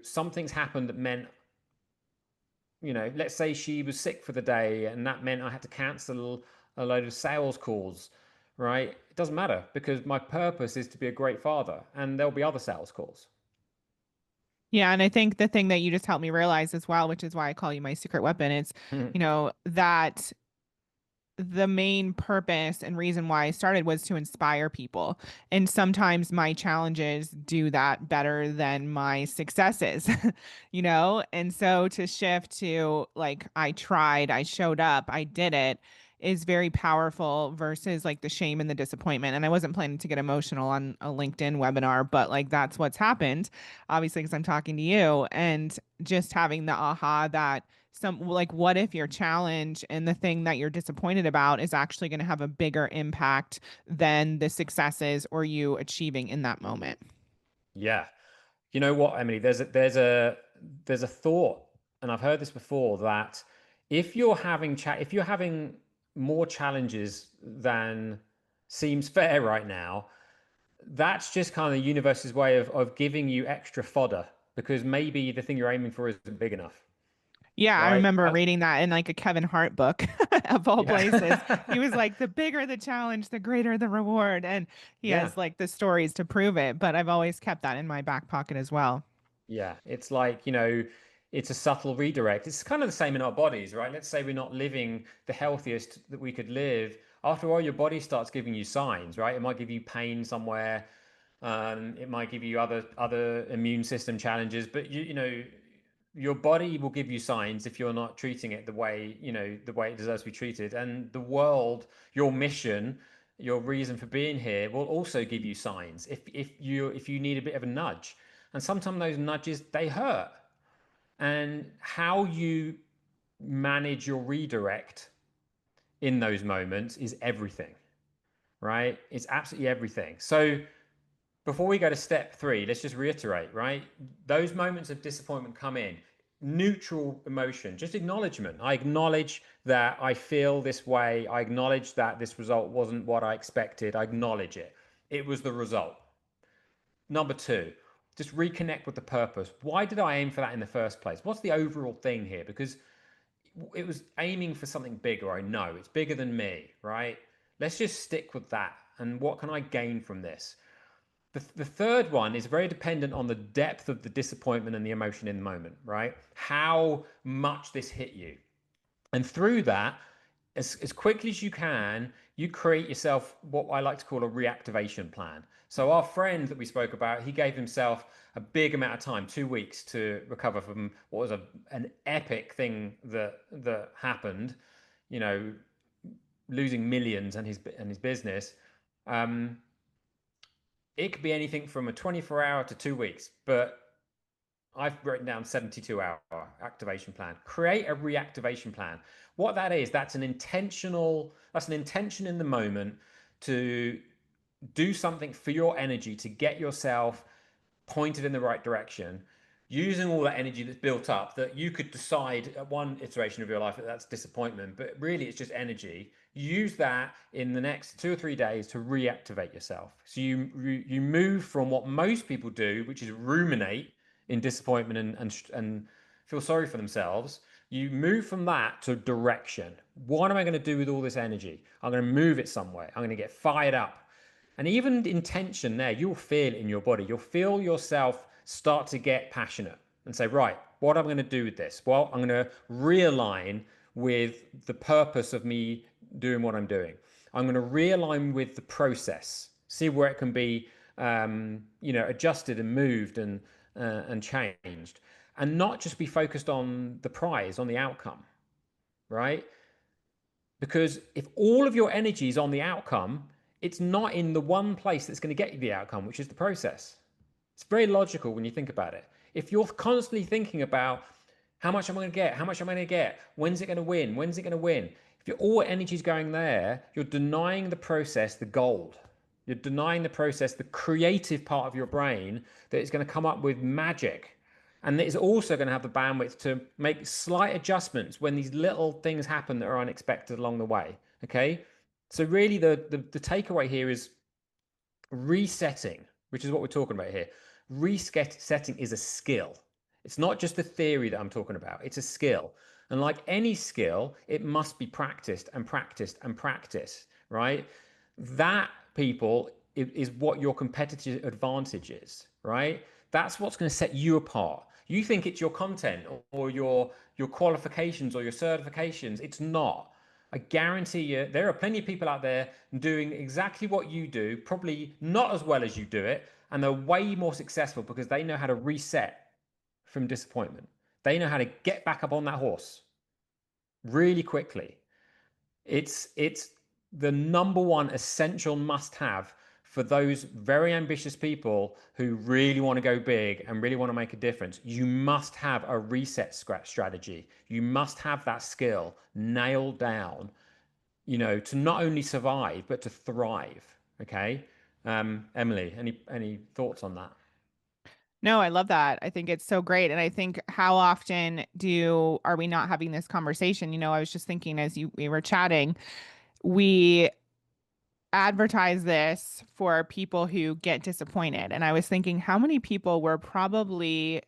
something's happened that meant, let's say she was sick for the day and that meant I had to cancel a load of sales calls, right? It doesn't matter, because my purpose is to be a great father, and there'll be other sales calls. Yeah, and I think the thing that you just helped me realize as well, which is why I call you my secret weapon, is, that the main purpose and reason why I started was to inspire people. And sometimes my challenges do that better than my successes, And so to shift to like, I tried, I showed up, I did it, is very powerful versus like the shame and the disappointment. And I wasn't planning to get emotional on a LinkedIn webinar, but like that's what's happened, obviously, because I'm talking to you, and just having the aha that like, what if your challenge and the thing that you're disappointed about is actually going to have a bigger impact than the successes or you achieving in that moment? Yeah. You know what, Emily? There's a thought, and I've heard this before, that if you're having more challenges than seems fair right now, that's just kind of the universe's way of giving you extra fodder, because maybe the thing you're aiming for isn't big enough, Yeah, I right? remember reading that in like a Kevin Hart book of all places. He Yeah. was like, the bigger the challenge, the greater the reward. And he Yeah. has like the stories to prove it. But I've always kept that in my back pocket as well. Yeah, it's like, it's a subtle redirect. It's kind of the same in our bodies, right? Let's say we're not living the healthiest that we could live. After all, your body starts giving you signs, right? It might give you pain somewhere. It might give you other immune system challenges, but your body will give you signs if you're not treating it the way it deserves to be treated. And the world, your mission, your reason for being here will also give you signs if you need a bit of a nudge. And sometimes those nudges, they hurt. And how you manage your redirect in those moments is everything, right? It's absolutely everything. So before we go to step 3, let's just reiterate, right? Those moments of disappointment come in. Neutral emotion, just acknowledgement. I acknowledge that I feel this way. I acknowledge that this result wasn't what I expected. I acknowledge it. It was the result. Number 2, just reconnect with the purpose. Why did I aim for that in the first place? What's the overall thing here? Because it was aiming for something bigger. I know it's bigger than me, right? Let's just stick with that. And what can I gain from this? The third one is very dependent on the depth of the disappointment and the emotion in the moment, right? How much this hit you. And through that, as quickly as you can, you create yourself what I like to call a reactivation plan. So our friend that we spoke about, he gave himself a big amount of time, 2 weeks, to recover from what was an epic thing that happened, you know, losing millions and his business. Um, it could be anything from a 24-hour to 2 weeks, but I've written down 72-hour activation plan. Create a reactivation plan. What that is, that's an intention in the moment to do something for your energy to get yourself pointed in the right direction, using all that energy that's built up, that you could decide at one iteration of your life that that's disappointment, but really it's just energy. Use that in the next 2 or 3 days to reactivate yourself. So you move from what most people do, which is ruminate in disappointment and feel sorry for themselves. You move from that to direction. What am I going to do with all this energy? I'm going to move it somewhere. I'm going to get fired up. And even intention there, you'll feel it in your body. You'll feel yourself start to get passionate and say, right, what am I going to do with this? Well, I'm going to realign with the purpose of me doing what I'm doing. I'm going to realign with the process, see where it can be, adjusted and moved and changed, and not just be focused on the prize, on the outcome, right? Because if all of your energy is on the outcome, it's not in the one place that's going to get you the outcome, which is the process. It's very logical when you think about it. If you're constantly thinking about how much am I going to get, how much am I going to get, when's it going to win, when's it going to win, if your all energy is going there, you're denying the process the gold. You're denying the process the creative part of your brain that is going to come up with magic. And it's also going to have the bandwidth to make slight adjustments when these little things happen that are unexpected along the way. Okay. So really the takeaway here is resetting, which is what we're talking about here. Resetting is a skill. It's not just a theory that I'm talking about, it's a skill. And like any skill, it must be practiced and practiced and practiced, right? That, people, is what your competitive advantage is, right? That's what's going to set you apart. You think it's your content or your qualifications or your certifications. It's not. I guarantee you, there are plenty of people out there doing exactly what you do, probably not as well as you do it, and they're way more successful because they know how to reset from disappointment. They know how to get back up on that horse really quickly. It's the number one essential must-have for those very ambitious people who really want to go big and really want to make a difference. You must have a reset strategy. You must have that skill nailed down, to not only survive but to thrive. Okay, Emily, any thoughts on that? No, I love that. I think it's so great. And I think how often do are we not having this conversation? I was just thinking as we were chatting, we advertise this for people who get disappointed. And I was thinking how many people were probably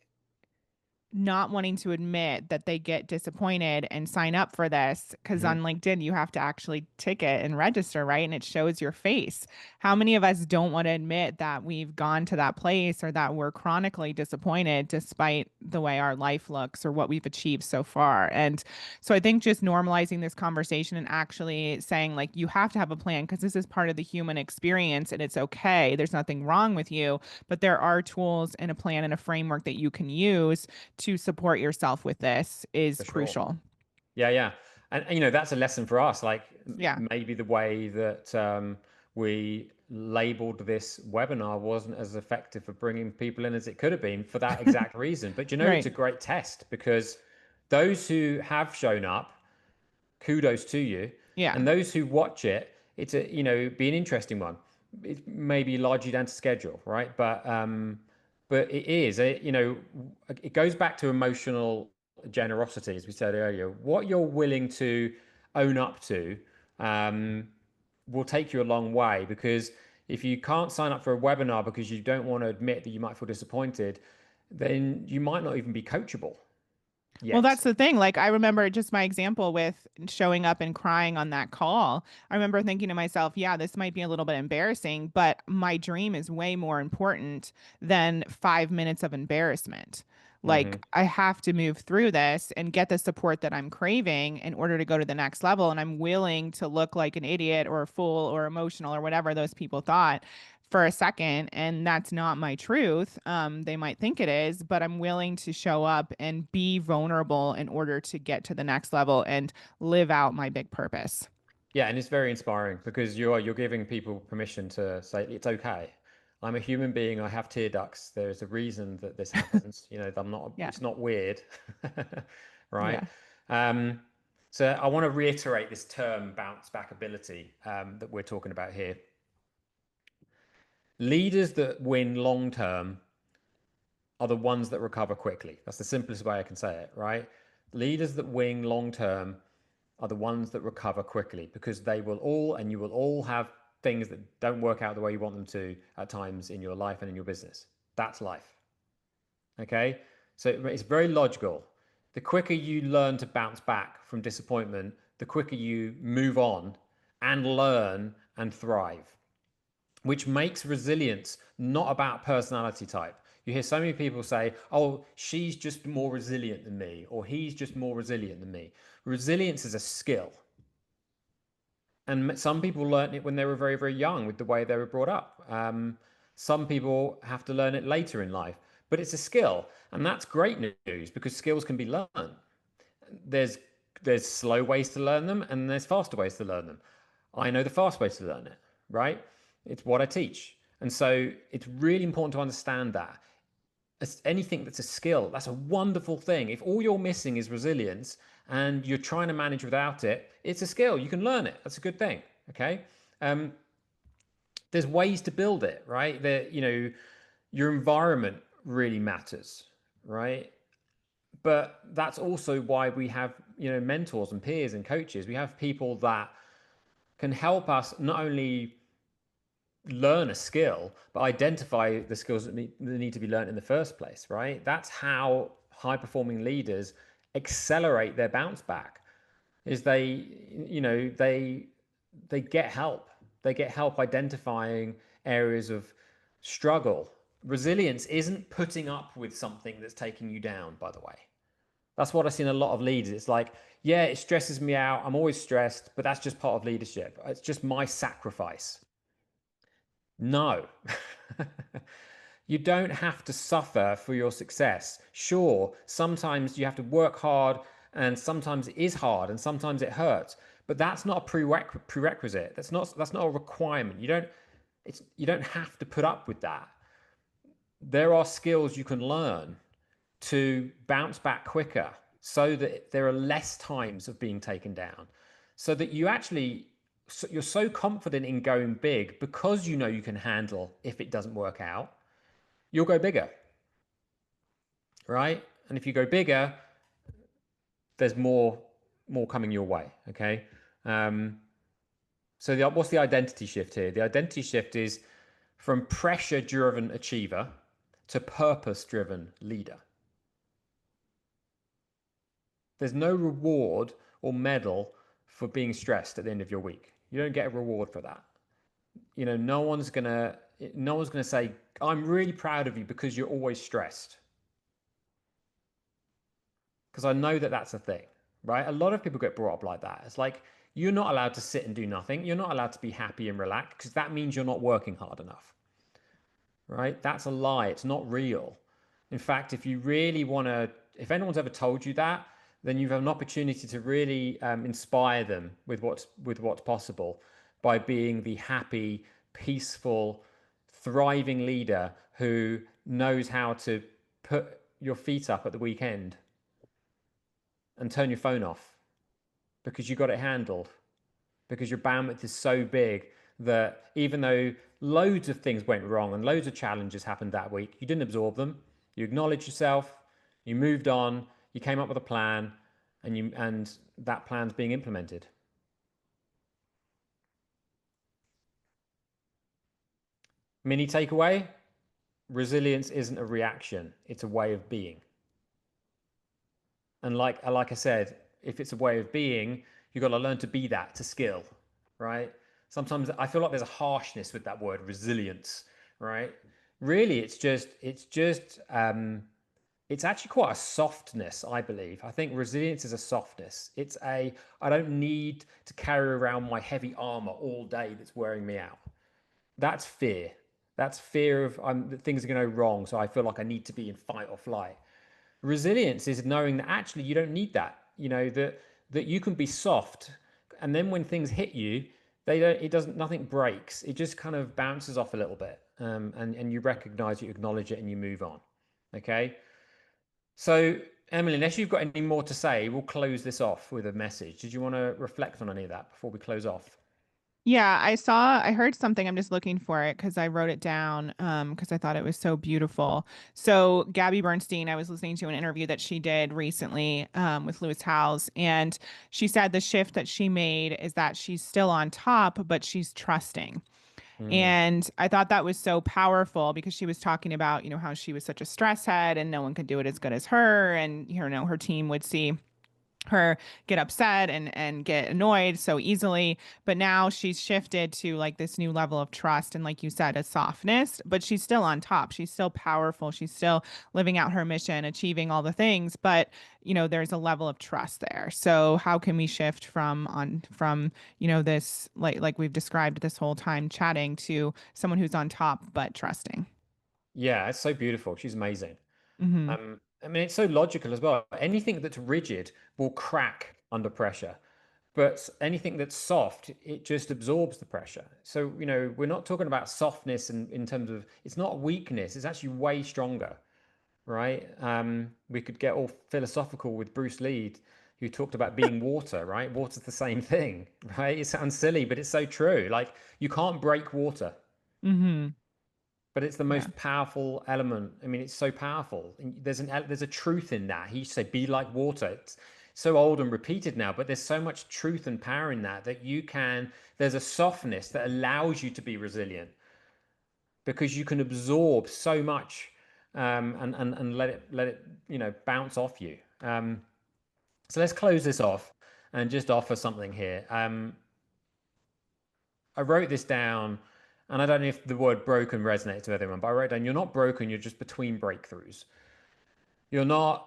not wanting to admit that they get disappointed and sign up for this because Mm-hmm. on LinkedIn you have to actually tick it and register, right? And it shows your face. How many of us don't want to admit that we've gone to that place or that we're chronically disappointed despite the way our life looks or what we've achieved so far? And so I think just normalizing this conversation and actually saying, like, you have to have a plan because this is part of the human experience and it's okay. There's nothing wrong with you, but there are tools and a plan and a framework that you can use to support yourself with this is For sure. crucial. Yeah, yeah. And that's a lesson for us. Like Yeah. maybe the way that we labeled this webinar wasn't as effective for bringing people in as it could have been for that exact reason. But it's a Right. great test because those who have shown up, kudos to you. Yeah. And those who watch it, it's be an interesting one. It may be largely down to schedule, right? But it is, it goes back to emotional generosity, as we said earlier. What you're willing to own up to um, will take you a long way, because if you can't sign up for a webinar because you don't want to admit that you might feel disappointed, then you might not even be coachable Well, yet. that's the thing. Like, I remember just my example with showing up and crying on that call. I remember thinking to myself, yeah, this might be a little bit embarrassing, but my dream is way more important than 5 minutes of embarrassment. Like, Hmm. I have to move through this and get the support that I'm craving in order to go to the next level. And I'm willing to look like an idiot or a fool or emotional or whatever those people thought for a second, and that's not my truth. They might think it is, but I'm willing to show up and be vulnerable in order to get to the next level and live out my big purpose. Yeah, and it's very inspiring because you're giving people permission to say it's okay. I'm a human being. I have tear ducts. There's a reason that this happens. I'm not. Yeah. It's not weird, right? Yeah. Um, so I want to reiterate this term bounce back ability that we're talking about here. Leaders that win long term are the ones that recover quickly. That's the simplest way I can say it, right? Leaders that win long term are the ones that recover quickly, because you will all have things that don't work out the way you want them to at times in your life and in your business. That's life. Okay. So it's very logical. The quicker you learn to bounce back from disappointment, the quicker you move on and learn and thrive, which makes resilience not about personality type. You hear so many people say, oh, she's just more resilient than me, or he's just more resilient than me. Resilience is a skill. And some people learn it when they were very, very young with the way they were brought up. Some people have to learn it later in life, but it's a skill. And that's great news because skills can be learned. There's there's slow ways to learn them and there's faster ways to learn them. I know the fast way to learn it, right? It's what I teach. And so it's really important to understand that. As anything that's a skill, that's a wonderful thing. If all you're missing is resilience and you're trying to manage without it, it's a skill. You can learn it. That's a good thing. Okay. Um, there's ways to build it, right? That, your environment really matters, right? But that's also why we have, mentors and peers and coaches. We have people that can help us not only learn a skill, but identify the skills that need to be learned in the first place, right? That's how high performing leaders accelerate their bounce back is they get help. They get help identifying areas of struggle. Resilience isn't putting up with something that's taking you down, by the way. That's what I've seen a lot of leaders. It's like, yeah, it stresses me out. I'm always stressed, but that's just part of leadership. It's just my sacrifice. No. You don't have to suffer for your success. Sure, sometimes you have to work hard and sometimes it is hard and sometimes it hurts, but that's not a prerequisite. That's not a requirement. You don't have to put up with that. There are skills you can learn to bounce back quicker so that there are less times of being taken down, so that you're so confident in going big because you know you can handle if it doesn't work out, you'll go bigger, right? And if you go bigger, there's more coming your way. Okay. So what's the identity shift here? The identity shift is from pressure driven achiever to purpose driven leader. There's no reward or medal for being stressed at the end of your week. You don't get a reward for that. No one's gonna say, I'm really proud of you because you're always stressed. Because I know that that's a thing, right? A lot of people get brought up like that. It's like, you're not allowed to sit and do nothing. You're not allowed to be happy and relaxed because that means you're not working hard enough, right? That's a lie. It's not real. In fact, if anyone's ever told you that, then you have an opportunity to really inspire them with what's possible by being the happy, peaceful, thriving leader who knows how to put your feet up at the weekend and turn your phone off because you got it handled, because your bandwidth is so big that even though loads of things went wrong and loads of challenges happened that week, you didn't absorb them. You acknowledged yourself, you moved on, you came up with a plan, and that plan's being implemented. Mini takeaway: resilience isn't a reaction, it's a way of being. And like I said, if it's a way of being, you've got to learn to be that, to skill, right? Sometimes I feel like there's a harshness with that word resilience, right? Really, it's actually quite a softness, I believe. I think resilience is a softness. I don't need to carry around my heavy armor all day that's wearing me out. That's fear. That's fear of that things are going to go wrong, so I feel like I need to be in fight or flight. Resilience is knowing that actually you don't need that. That you can be soft, and then when things hit you, nothing breaks. It just kind of bounces off a little bit, and you recognize, you acknowledge it, and you move on. Okay. So Emily, unless you've got any more to say, we'll close this off with a message. Did you want to reflect on any of that before we close off? Yeah, I heard something. I'm just looking for it because I wrote it down because I thought it was so beautiful. So Gabby Bernstein, I was listening to an interview that she did recently with Lewis Howes, and she said the shift that she made is that she's still on top, but she's trusting. Mm. And I thought that was so powerful because she was talking about, how she was such a stress head and no one could do it as good as her. And, her team would see her get upset and get annoyed so easily, but now she's shifted to like this new level of trust and, like you said, a softness, but she's still on top, she's still powerful, she's still living out her mission, achieving all the things, but there's a level of trust there. So how can we shift from this, like we've described this whole time chatting, to someone who's on top but trusting? Yeah, it's so beautiful. She's amazing. Hmm. I mean, it's so logical as well. Anything that's rigid will crack under pressure. But anything that's soft, it just absorbs the pressure. So, we're not talking about softness in terms of it's not weakness, it's actually way stronger, right? We could get all philosophical with Bruce Lee, who talked about being water, right? Water's the same thing, right? It sounds silly, but it's so true. Like, you can't break water, Mm-hmm. but it's the Yeah. most powerful element. I mean, it's so powerful. And there's a truth in that. He used to say, "Be like water." It's so old and repeated now, but there's so much truth and power in that you can. There's a softness that allows you to be resilient because you can absorb so much, and let it bounce off you. So let's close this off and just offer something here. I wrote this down, and I don't know if the word broken resonates with everyone, but I wrote down, you're not broken, you're just between breakthroughs. You're not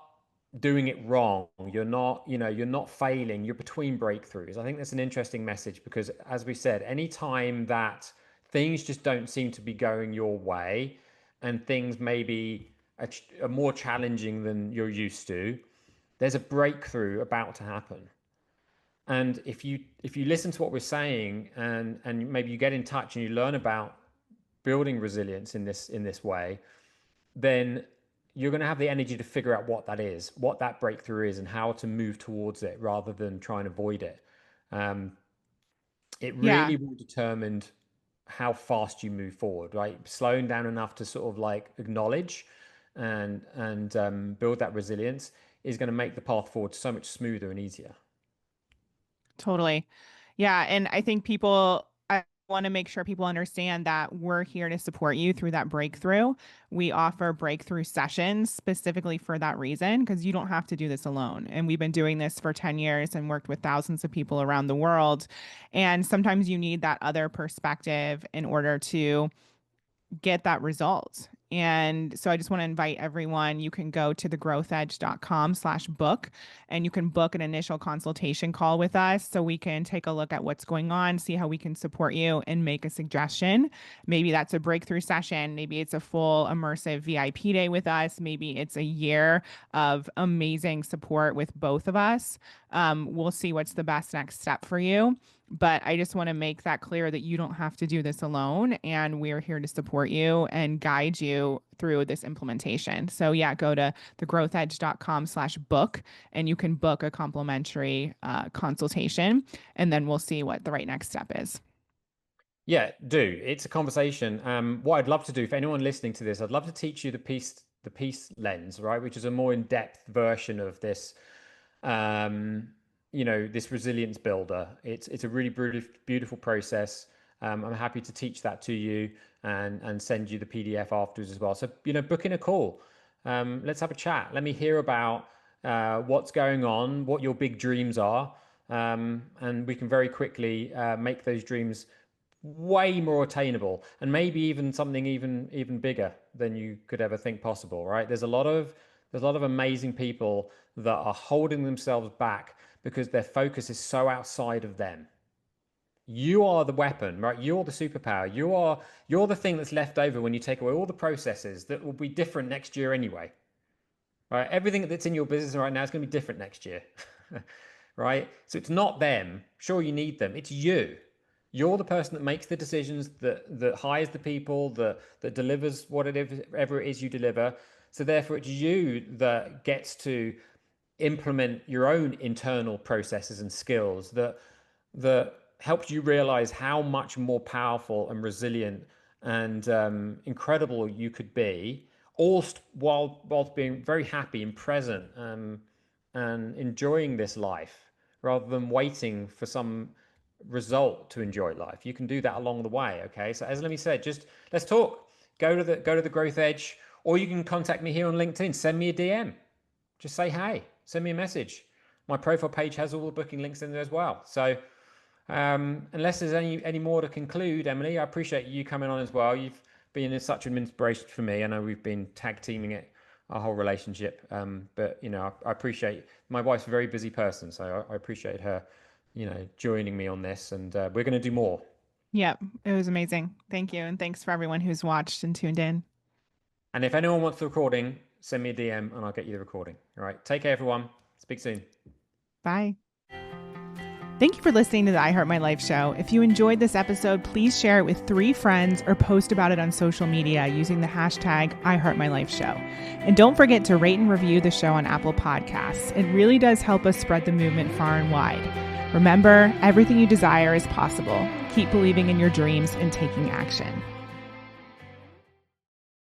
doing it wrong. You're not failing. You're between breakthroughs. I think that's an interesting message because, as we said, anytime that things just don't seem to be going your way and things maybe are more challenging than you're used to, there's a breakthrough about to happen. And if you listen to what we're saying and maybe you get in touch and you learn about building resilience in this way, then you're going to have the energy to figure out what that is, what that breakthrough is, and how to move towards it rather than try and avoid it. Um, it Yeah. really will determine how fast you move forward, right? Slowing down enough to sort of like acknowledge and build that resilience is going to make the path forward so much smoother and easier. Totally. Yeah. And I want to make sure people understand that we're here to support you through that breakthrough. We offer breakthrough sessions specifically for that reason, because you don't have to do this alone. And we've been doing this for 10 years and worked with thousands of people around the world. And sometimes you need that other perspective in order to get that result. And so I just want to invite everyone. You can go to thegrowthedge.com/book and you can book an initial consultation call with us so we can take a look at what's going on, see how we can support you and make a suggestion. Maybe that's a breakthrough session. Maybe it's a full immersive VIP day with us. Maybe it's a year of amazing support with both of us. We'll see what's the best next step for you. But I just want to make that clear that you don't have to do this alone. And we're here to support you and guide you through this implementation. So, yeah, go to thegrowthedge.com/book and you can book a complimentary consultation. And then we'll see what the right next step is. Yeah, do. It's a conversation. What I'd love to do for anyone listening to this, I'd love to teach you the peace lens, right? Which is a more in-depth version of this resilience builder. It's a really beautiful process. I'm happy to teach that to you and send you the PDF afterwards as well. So, book in a call. Let's have a chat. Let me hear about what's going on, what your big dreams are, and we can very quickly make those dreams way more attainable and maybe even something even bigger than you could ever think possible, right? There's a lot of amazing people that are holding themselves back because their focus is so outside of them. You are the weapon, right? You're the superpower. You're the thing that's left over when you take away all the processes that will be different next year anyway. Right? Everything that's in your business right now is going to be different next year. Right? So it's not them. Sure, you need them. It's you. You're the person that makes the decisions, that hires the people, that delivers whatever it is you deliver. So therefore, it's you that gets to implement your own internal processes and skills that helped you realize how much more powerful and resilient and incredible you could be, all while being very happy and present, and enjoying this life rather than waiting for some result to enjoy life. You can do that along the way. Okay, so as Lemmy said, just let's talk. Go to the Growth Edge, or you can contact me here on LinkedIn. Send me a DM. Just say hey, send me a message. My profile page has all the booking links in there as well. So unless there's any more to conclude, Emily, I appreciate you coming on as well. You've been such an inspiration for me. I know we've been tag teaming it our whole relationship, but I appreciate my wife's a very busy person, so I appreciate her, joining me on this, and we're going to do more. Yep. It was amazing. Thank you. And thanks for everyone who's watched and tuned in. And if anyone wants the recording, send me a DM and I'll get you the recording. All right, take care, everyone. Speak soon. Bye. Thank you for listening to the I Heart My Life show. If you enjoyed this episode, please share it with 3 friends or post about it on social media using the hashtag I Heart My Life show. And don't forget to rate and review the show on Apple Podcasts. It really does help us spread the movement far and wide. Remember, everything you desire is possible. Keep believing in your dreams and taking action.